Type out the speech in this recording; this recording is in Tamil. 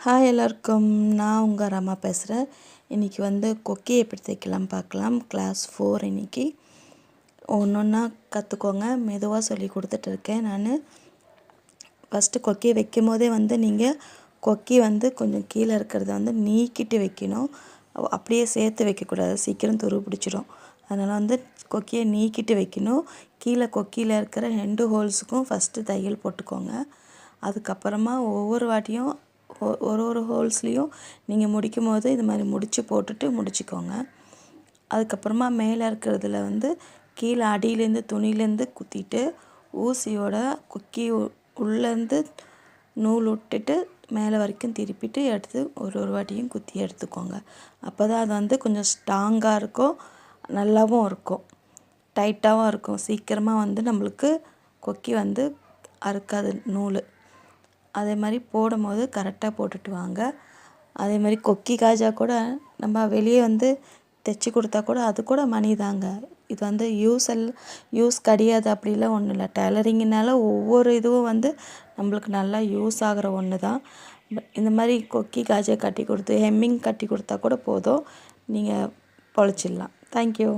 ஹாய் எல்லாருக்கும், நான் உங்கள் ரமா பேசுகிறேன். இன்றைக்கி கொக்கி எப்படி தைக்கலாம் பார்க்கலாம். கிளாஸ் 4 இன்றைக்கி ஒன்று ஒன்றா கற்றுக்கோங்க. மெதுவாக சொல்லி கொடுத்துட்ருக்கேன் நான். ஃபஸ்ட்டு கொக்கி வைக்கும் போதே நீங்கள் கொக்கி கொஞ்சம் கீழே இருக்கிறத நீக்கிட்டு வைக்கணும். அப்படியே சேர்த்து வைக்கக்கூடாது, சீக்கிரம் துரு பிடிச்சிடும். அதனால் கொக்கியை நீக்கிட்டு வைக்கணும். கீழே கொக்கியில் இருக்கிற 2 ஹோல்ஸுக்கும் ஃபஸ்ட்டு தையல் போட்டுக்கோங்க. அதுக்கப்புறமா ஒவ்வொரு வாட்டியும் ஒரு ஹோல்ஸ்லேயும் நீங்கள் முடிக்கும் போது இது மாதிரி முடிச்சு போட்டுட்டு முடிச்சுக்கோங்க. அதுக்கப்புறமா மேலே இருக்கிறதுல கீழே அடியிலேருந்து துணியிலேருந்து குத்திட்டு ஊசியோட கொக்கி உள்ளேருந்து நூல் விட்டுட்டு மேலே வரைக்கும் திருப்பிட்டு எடுத்து ஒரு வாட்டியும் குத்தி எடுத்துக்கோங்க. அப்போ தான் அது கொஞ்சம் ஸ்ட்ராங்காக இருக்கும், நல்லாவும் இருக்கும், டைட்டாகவும் இருக்கும். சீக்கிரமாக நம்மளுக்கு கொக்கி அறுக்காது நூல். அதே மாதிரி போடும்போது கரெக்டாக போட்டுட்டு வாங்க. அதே மாதிரி கொக்கி காஜா கூட நம்ம வெளியே தைச்சி கொடுத்தா கூட அது கூட மணி தாங்க. இது யூஸ் கிடையாது அப்படிலாம் ஒன்றும் இல்லை. டெய்லரிங்னால ஒவ்வொரு இதுவும் நம்மளுக்கு நல்லா யூஸ் ஆகிற ஒன்று தான். இந்த மாதிரி கொக்கி காஜா கட்டி கொடுத்து ஹெம்மிங் கட்டி கொடுத்தா கூட போதும், நீங்கள் பொழைச்சிடலாம். தேங்க்யூ.